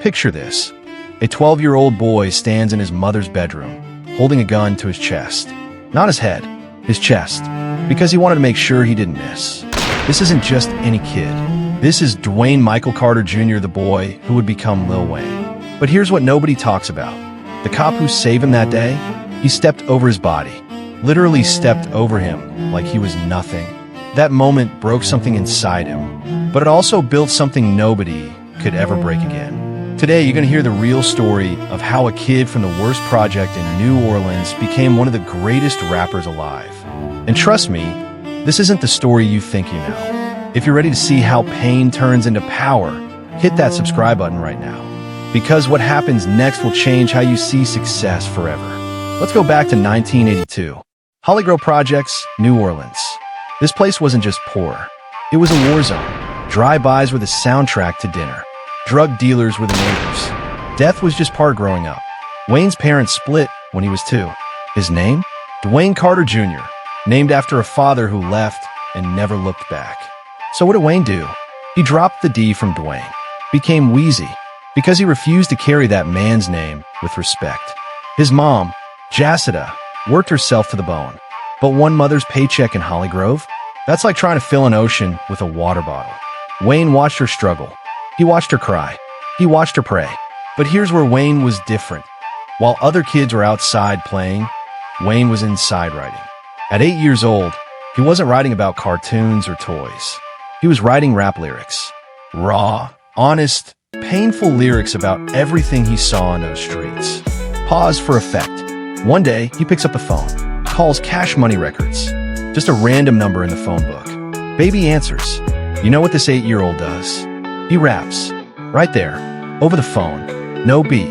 Picture this. A 12-year-old boy stands in his mother's bedroom, holding a gun to his chest. Not his head, his chest, because he wanted to make sure he didn't miss. This isn't just any kid. This is Dwayne Michael Carter Jr., the boy who would become Lil Wayne. But here's what nobody talks about. The cop who saved him that day, he stepped over his body. Literally stepped over him like he was nothing. That moment broke something inside him, but it also built something nobody could ever break again. Today, you're going to hear the real story of how a kid from the worst project in New Orleans became one of the greatest rappers alive. And trust me, this isn't the story you think you know. If you're ready to see how pain turns into power, hit that subscribe button right now. Because what happens next will change how you see success forever. Let's go back to 1982. Hollygrove Projects, New Orleans. This place wasn't just poor. It was a war zone. Drive-bys were the soundtrack to dinner. Drug dealers were the neighbors. Death was just part of growing up. Wayne's parents split when he was 2. His name? Dwayne Carter Jr., named after a father who left and never looked back. So what did Wayne do? He dropped the D from Dwayne, became Weezy, because he refused to carry that man's name with respect. His mom, Jassida, worked herself to the bone. But one mother's paycheck in Hollygrove? That's like trying to fill an ocean with a water bottle. Wayne watched her struggle. He watched her cry. He watched her pray. But here's where Wayne was different. While other kids were outside playing, Wayne was inside writing. At 8 years old, he wasn't writing about cartoons or toys. He was writing rap lyrics. Raw, honest, painful lyrics about everything he saw in those streets. Pause for effect. One day, he picks up the phone, calls Cash Money Records. Just a random number in the phone book. Baby answers. You know what this 8-year-old does? He raps. Right there, over the phone. No beat,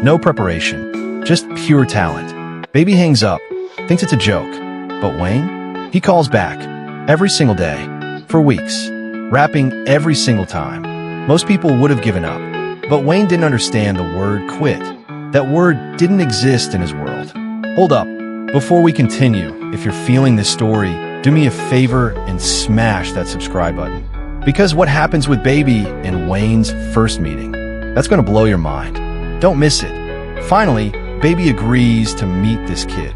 no preparation, just pure talent. Baby hangs up, thinks it's a joke. But Wayne? He calls back. Every single day. For weeks. Rapping every single time. Most people would have given up. But Wayne didn't understand the word quit. That word didn't exist in his world. Hold up. Before we continue, if you're feeling this story, do me a favor and smash that subscribe button. Because what happens with Baby in Wayne's first meeting, that's going to blow your mind. Don't miss it. Finally, Baby agrees to meet this kid.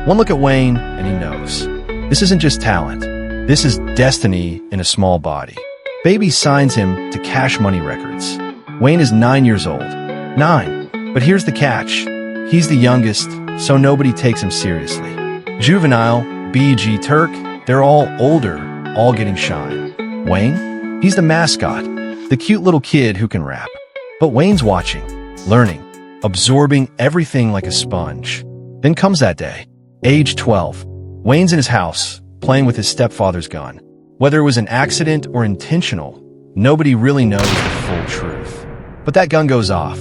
One look at Wayne and he knows. This isn't just talent. This is destiny in a small body. Baby signs him to Cash Money Records. Wayne is 9 years old. 9. But here's the catch. He's the youngest, so nobody takes him seriously. Juvenile, BG Turk, they're all older, all getting shine. Wayne? He's the mascot, the cute little kid who can rap. But Wayne's watching, learning, absorbing everything like a sponge. Then comes that day. Age 12. Wayne's in his house, playing with his stepfather's gun. Whether it was an accident or intentional, nobody really knows the full truth. But that gun goes off.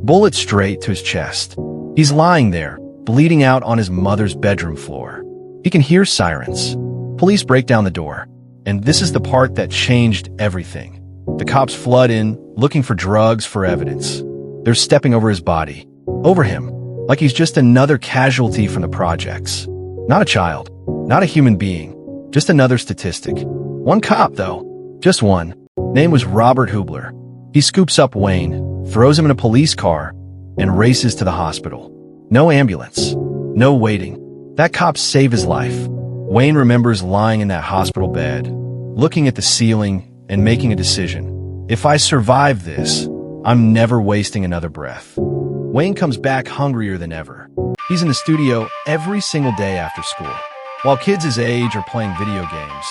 Bullet straight to his chest. He's lying there, bleeding out on his mother's bedroom floor. He can hear sirens. Police break down the door. And this is the part that changed everything. The cops flood in, looking for drugs for evidence. They're stepping over his body. Over him. Like he's just another casualty from the projects. Not a child. Not a human being. Just another statistic. One cop, though. Just one. Name was Robert Hubler. He scoops up Wayne, throws him in a police car, and races to the hospital. No ambulance. No waiting. That cop saved his life. Wayne remembers lying in that hospital bed, looking at the ceiling and making a decision. If I survive this, I'm never wasting another breath. Wayne comes back hungrier than ever. He's in the studio every single day after school. While kids his age are playing video games,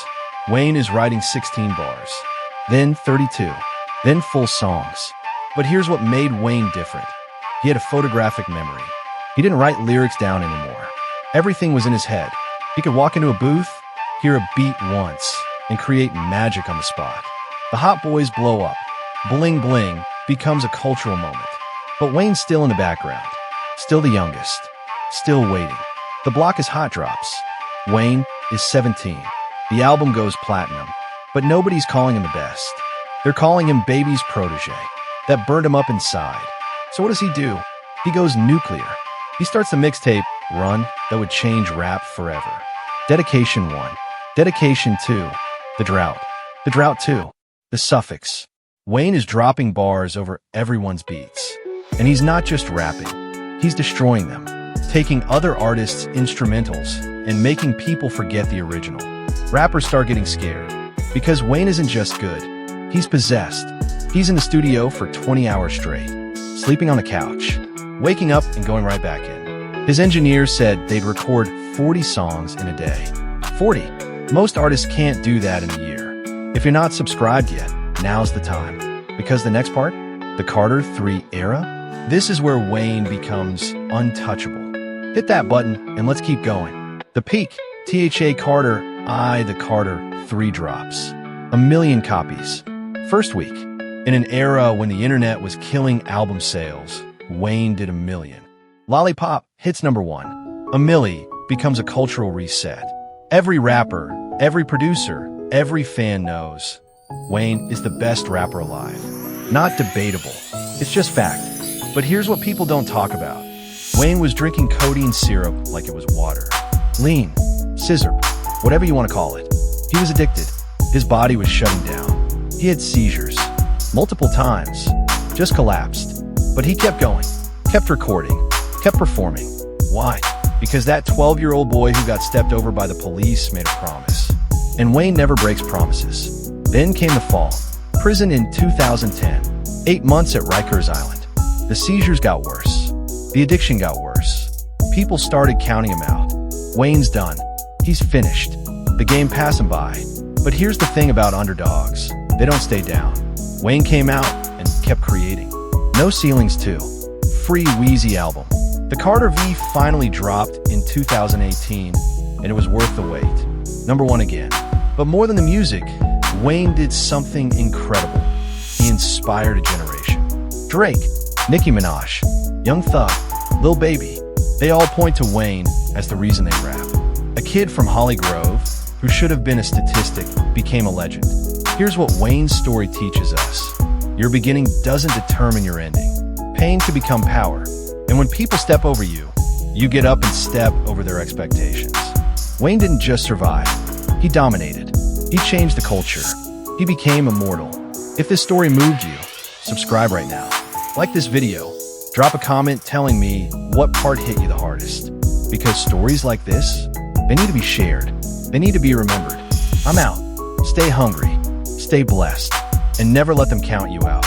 Wayne is writing 16 bars, then 32, then full songs. But here's what made Wayne different. He had a photographic memory. He didn't write lyrics down anymore. Everything was in his head. He could walk into a booth, hear a beat once, and create magic on the spot. The Hot Boys blow up. Bling Bling becomes a cultural moment. But Wayne's still in the background. Still the youngest. Still waiting. The block is hot drops. Wayne is 17. The album goes platinum. But nobody's calling him the best. They're calling him Baby's protege. That burned him up inside. So what does he do? He goes nuclear. He starts the mixtape run that would change rap forever. Dedication 1. Dedication 2. The Drought. The Drought 2. The Suffix. Wayne is dropping bars over everyone's beats. And he's not just rapping, he's destroying them, taking other artists' instrumentals and making people forget the original. Rappers start getting scared because Wayne isn't just good, he's possessed. He's in the studio for 20 hours straight, sleeping on the couch, waking up and going right back in. His engineers said they'd record 40 songs in a day. 40. Most artists can't do that in a year. If you're not subscribed yet, now's the time. Because the next part, the Carter 3 era, this is where Wayne becomes untouchable. Hit that button and let's keep going. The peak, THA Carter I the Carter 3 drops. 1 million copies. First week. In an era when the internet was killing album sales, Wayne did 1 million. Lollipop hits number 1. A milli becomes a cultural reset. Every rapper, every producer, every fan knows Wayne is the best rapper alive. Not debatable. It's just fact. But here's what people don't talk about. Wayne was drinking codeine syrup like it was water. Lean, scissor, whatever you want to call it. He was addicted. His body was shutting down. He had seizures. Multiple times. Just collapsed. But he kept going. Kept recording. Kept performing. Why? Because that 12-year-old boy who got stepped over by the police made a promise. And Wayne never breaks promises. Then came the fall. Prison in 2010. 8 months at Rikers Island. The seizures got worse. The addiction got worse. People started counting him out. Wayne's done. He's finished. The game passed him by. But here's the thing about underdogs. They don't stay down. Wayne came out and kept creating. No Ceilings 2. Free Weezy album. The Carter V finally dropped in 2018, and it was worth the wait. Number 1 again. But more than the music, Wayne did something incredible. He inspired a generation. Drake, Nicki Minaj, Young Thug, Lil Baby, they all point to Wayne as the reason they rap. A kid from Hollygrove, who should have been a statistic, became a legend. Here's what Wayne's story teaches us. Your beginning doesn't determine your ending. Pain can become power. And when people step over you, you get up and step over their expectations. Wayne didn't just survive, he dominated. He changed the culture. He became immortal. If this story moved you, subscribe right now. Like this video. Drop a comment telling me what part hit you the hardest. Because stories like this, they need to be shared. They need to be remembered. I'm out. Stay hungry, stay blessed, and never let them count you out.